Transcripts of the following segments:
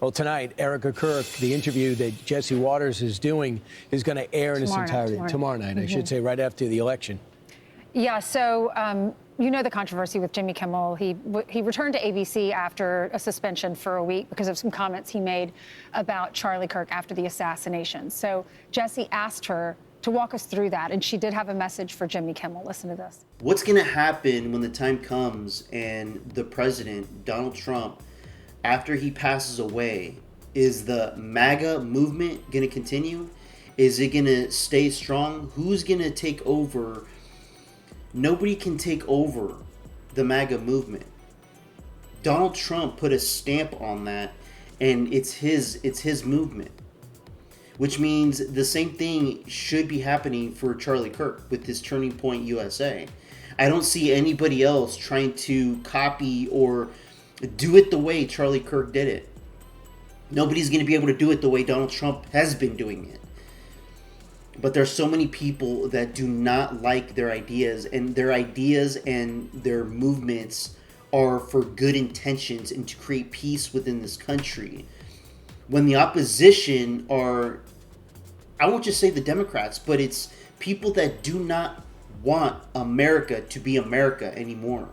Well, tonight, Erica Kirk, the interview that Jesse Waters is doing, is going to air in its entirety. Tomorrow night, I should say, right after the election. Yeah, so you know the controversy with Jimmy Kimmel. He returned to ABC after a suspension for a week because of some comments he made about Charlie Kirk after the assassination. So Jesse asked her to walk us through that, and she did have a message for Jimmy Kimmel. Listen to this. What's going to happen when the time comes and the president, Donald Trump, after he passes away, is the MAGA movement going to continue? Is it going to stay strong? Who's going to take over? Nobody can take over the MAGA movement. Donald Trump put a stamp on that, and it's his movement. Which means the same thing should be happening for Charlie Kirk with his Turning Point USA. I don't see anybody else trying to copy or do it the way Charlie Kirk did it. Nobody's going to be able to do it the way Donald Trump has been doing it. But there's so many people that do not like their ideas, and their movements are for good intentions and to create peace within this country. When the opposition are, I won't just say the Democrats, but it's people that do not want America to be America anymore.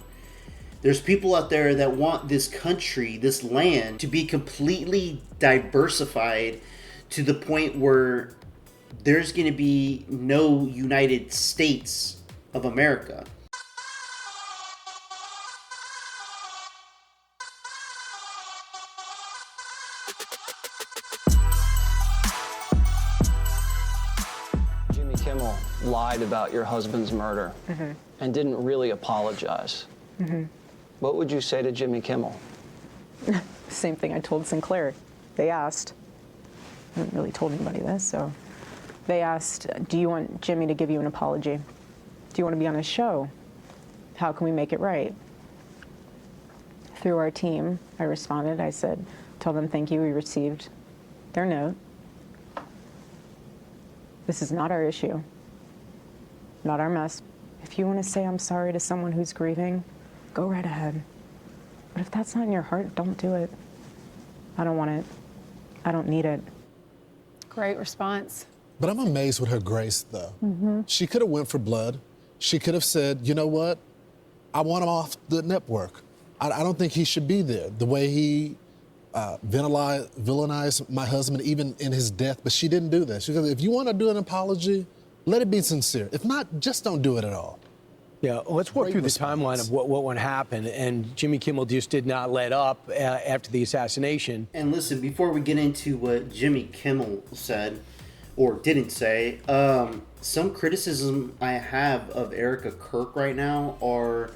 There's people out there that want this country, this land, to be completely diversified to the point where there's going to be no United States of America. Jimmy Kimmel lied about your husband's murder and didn't really apologize. What would you say to Jimmy Kimmel? Same thing I told Sinclair. They asked. I haven't really told anybody this, so. They asked, do you want Jimmy to give you an apology? Do you want to be on his show? How can we make it right? Through our team, I responded. I said, tell them thank you, we received their note. This is not our issue, not our mess. If you want to say I'm sorry to someone who's grieving, go right ahead. But if that's not in your heart, don't do it. I don't want it. I don't need it. Great response. But I'm amazed with her grace, though. She could have went for blood. She could have said, you know what? I want him off the network. I don't think he should be there. The way he villainized my husband, even in his death. But she didn't do that. She said, if you want to do an apology, let it be sincere. If not, just don't do it at all. Yeah, let's walk through the timeline of what would happen. And Jimmy Kimmel just did not let up after the assassination. And listen, before we get into what Jimmy Kimmel said, or didn't say, some criticism I have of Erica Kirk right now are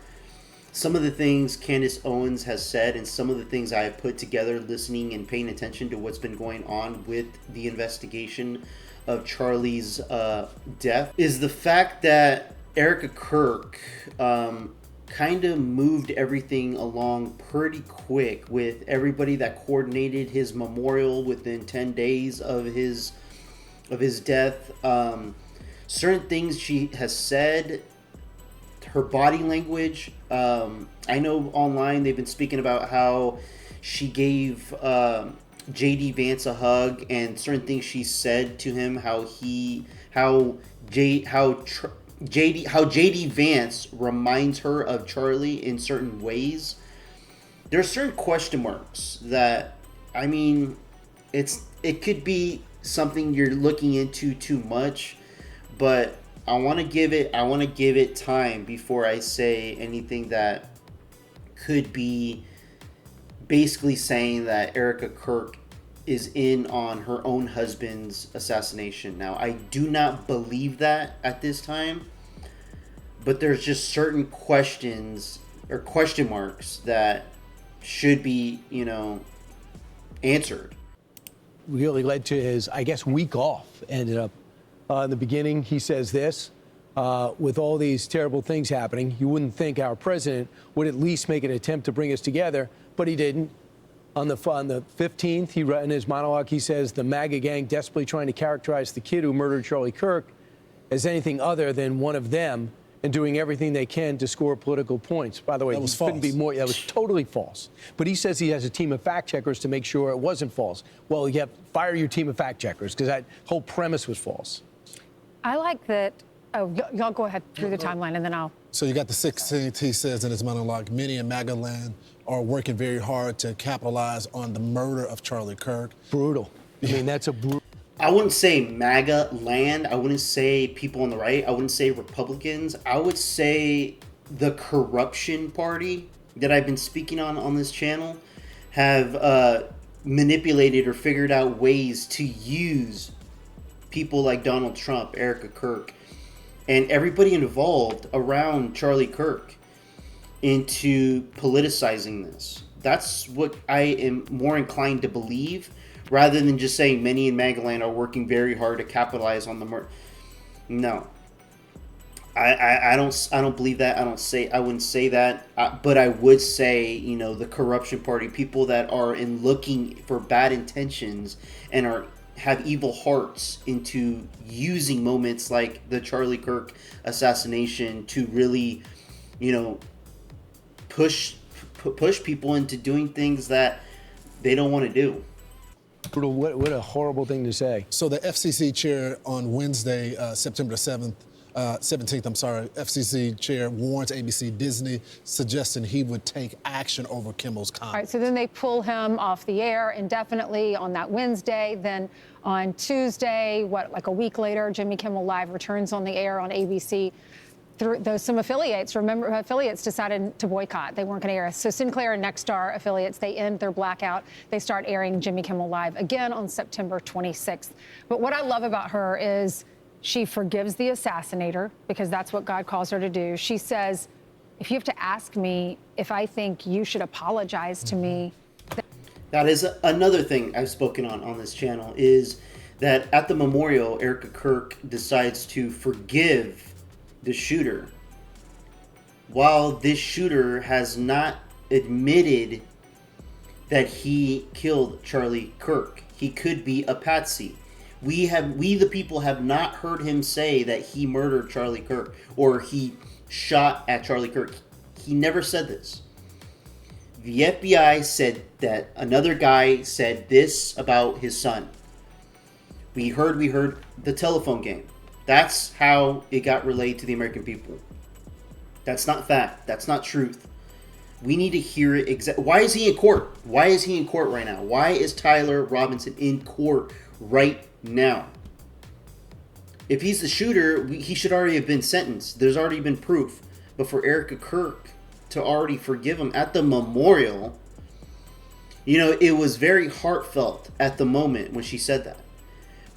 some of the things Candace Owens has said and some of the things I have put together listening and paying attention to what's been going on with the investigation of Charlie's death, is the fact that Erica Kirk kind of moved everything along pretty quick with everybody that coordinated his memorial within 10 days of his death. Certain things she has said, her body language. I know online they've been speaking about how she gave JD Vance a hug, and certain things she said to him, how JD Vance reminds her of Charlie in certain ways. There are certain question marks that, I mean, it could be something you're looking into too much, but I want to give it time before I say anything that could be basically saying that Erica Kirk is in on her own husband's assassination. Now, I do not believe that at this time, but there's just certain questions or question marks that should be, answered. Really led to his, I guess, week off. Ended up in the beginning, he says this, with all these terrible things happening, you wouldn't think our president would at least make an attempt to bring us together, but he didn't. On the 15th, he in his monologue, he says the MAGA gang desperately trying to characterize the kid who murdered Charlie Kirk as anything other than one of them and doing everything they can to score political points. By the way, That was couldn't be false. more. That was totally false. But he says he has a team of fact checkers to make sure it wasn't false. Well, you have fire your team of fact checkers because that whole premise was false. I like that. Oh, y'all go ahead through the timeline, and then I'll. So you got the 16th, he says in his monologue, many in MAGA land are working very hard to capitalize on the murder of Charlie Kirk. Brutal. I mean, that's a brutal. I wouldn't say MAGA land. I wouldn't say people on the right. I wouldn't say Republicans. I would say the corruption party that I've been speaking on this channel have manipulated or figured out ways to use people like Donald Trump, Erica Kirk, and everybody involved around Charlie Kirk into politicizing this. That's what I am more inclined to believe, rather than just saying many in MAGAland are working very hard to capitalize on the murder. No, I don't believe that. I wouldn't say that, but I would say, you know, the corruption party, people that are in looking for bad intentions and have evil hearts into using moments like the Charlie Kirk assassination to really, you know, push people into doing things that they don't want to do. Brutal. What a horrible thing to say. So the FCC chair on Wednesday, September 17th, FCC chair warns ABC Disney, suggesting he would take action over Kimmel's All right, comments. so then they pull him off the air indefinitely on that Wednesday. Then on Tuesday, like a week later, Jimmy Kimmel Live returns on the air on ABC. Some affiliates decided to boycott. They weren't going to air. So Sinclair and Nexstar affiliates, they end their blackout. They start airing Jimmy Kimmel Live again on September 26th. But what I love about her is she forgives the assassinator, because that's what God calls her to do. She says, if you have to ask me if I think you should apologize to me. That is another thing I've spoken on this channel, is that at the memorial, Erica Kirk decides to forgive the shooter, while this shooter has not admitted that he killed Charlie Kirk. He could be a patsy. We the people have not heard him say that he murdered Charlie Kirk or he shot at Charlie Kirk. He never said this. The FBI said that another guy said this about his son. We heard the telephone game. That's how it got relayed to the American people. That's not fact. That's not truth. We need to hear it. Why is he in court? Why is he in court right now? Why is Tyler Robinson in court right now? If he's the shooter, he should already have been sentenced. There's already been proof. But for Erica Kirk to already forgive him at the memorial, you know, it was very heartfelt at the moment when she said that.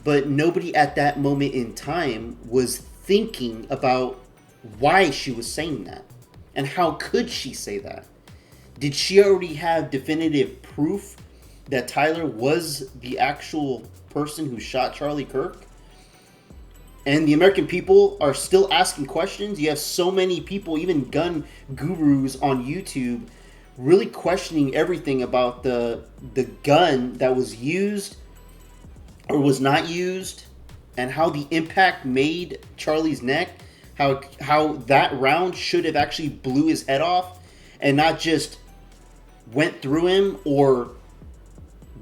But nobody at that moment in time was thinking about why she was saying that. And how could she say that? Did she already have definitive proof that Tyler was the actual person who shot Charlie Kirk? And the American people are still asking questions. You have so many people, even gun gurus on YouTube, really questioning everything about the gun that was used or was not used, and how the impact made Charlie's neck, how that round should have actually blew his head off and not just went through him or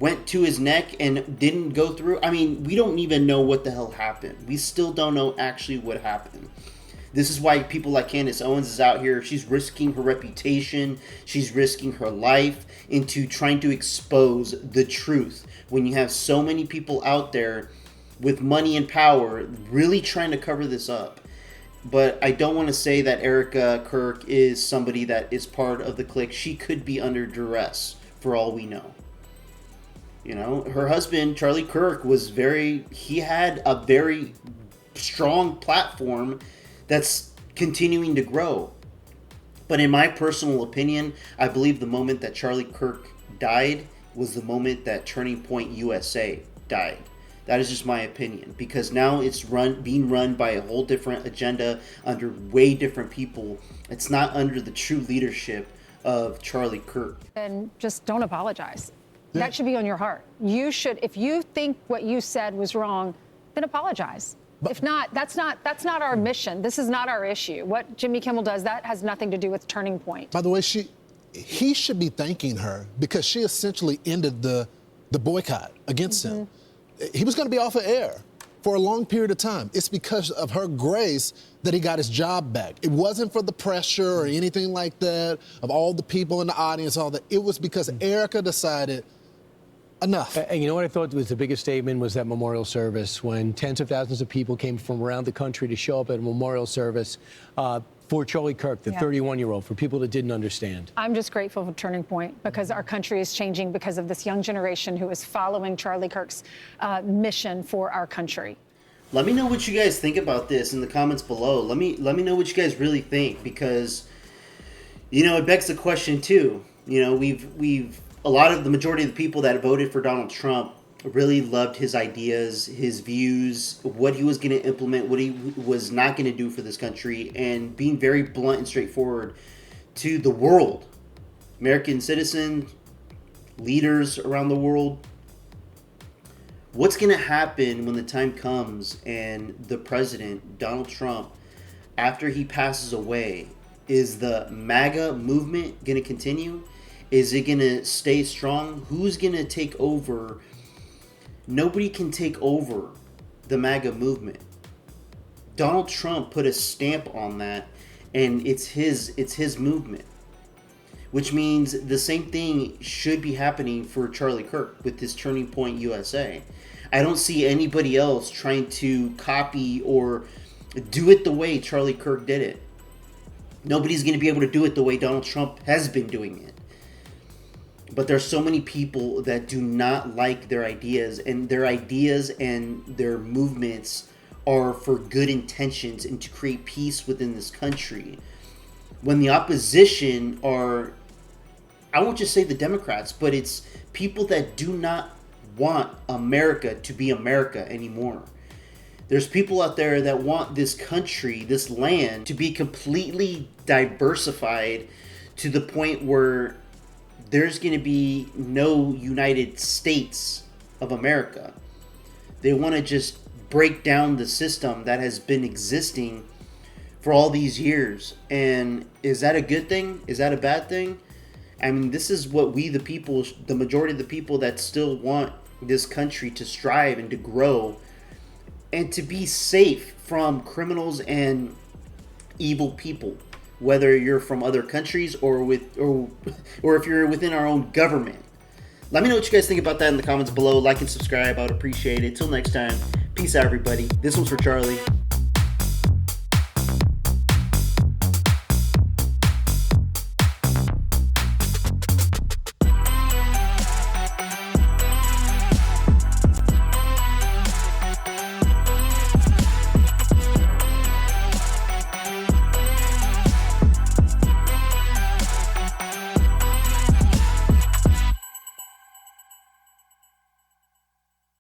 went to his neck and didn't go through. I mean, we don't even know what the hell happened. We still don't know actually what happened. This is why people like Candace Owens is out here. She's risking her reputation. She's risking her life into trying to expose the truth. When you have so many people out there with money and power really trying to cover this up. But I don't want to say that Erica Kirk is somebody that is part of the clique. She could be under duress for all we know. You know, her husband, Charlie Kirk, he had a very strong platform that's continuing to grow. But in my personal opinion, I believe the moment that Charlie Kirk died was the moment that Turning Point USA died. That is just my opinion, because now it's being run by a whole different agenda under way different people. It's not under the true leadership of Charlie Kirk. And just don't apologize. That should be on your heart. You should, if you think what you said was wrong, then apologize. If not, that's not our mission. This is not our issue. What Jimmy Kimmel does, that has nothing to do with Turning Point. By the way, he should be thanking her because she essentially ended the boycott against him. He was going to be off of air for a long period of time. It's because of her grace that he got his job back. It wasn't for the pressure or anything like that of all the people in the audience, all that. It was because Erica decided enough. And you know what I thought was the biggest statement was that memorial service when tens of thousands of people came from around the country to show up at a memorial service for Charlie Kirk, the 31-year-old, for people that didn't understand. I'm just grateful for Turning Point because our country is changing because of this young generation who is following Charlie Kirk's mission for our country. Let me know what you guys think about this in the comments below. Let me know what you guys really think because, it begs the question too. We've a lot of the majority of the people that voted for Donald Trump really loved his ideas, his views, what he was going to implement, what he was not going to do for this country, and being very blunt and straightforward to the world, American citizens, leaders around the world. What's going to happen when the time comes and the president, Donald Trump, after he passes away, is the MAGA movement going to continue? Is it going to stay strong? Who's going to take over? Nobody can take over the MAGA movement. Donald Trump put a stamp on that, and it's his movement. Which means the same thing should be happening for Charlie Kirk with this Turning Point USA. I don't see anybody else trying to copy or do it the way Charlie Kirk did it. Nobody's going to be able to do it the way Donald Trump has been doing it. But there's so many people that do not like their ideas, and their movements are for good intentions and to create peace within this country. When the opposition are, I won't just say the Democrats, but it's people that do not want America to be America anymore. There's people out there that want this country, this land, to be completely diversified to the point where there's going to be no United States of America. They want to just break down the system that has been existing for all these years. And is that a good thing? Is that a bad thing? I mean, this is what we, the people, the majority of the people that still want this country to strive and to grow and to be safe from criminals and evil people, whether you're from other countries or if you're within our own government. Let me know what you guys think about that in the comments below. Like and subscribe. I would appreciate it. Till next time, peace out, everybody. This one's for Charlie.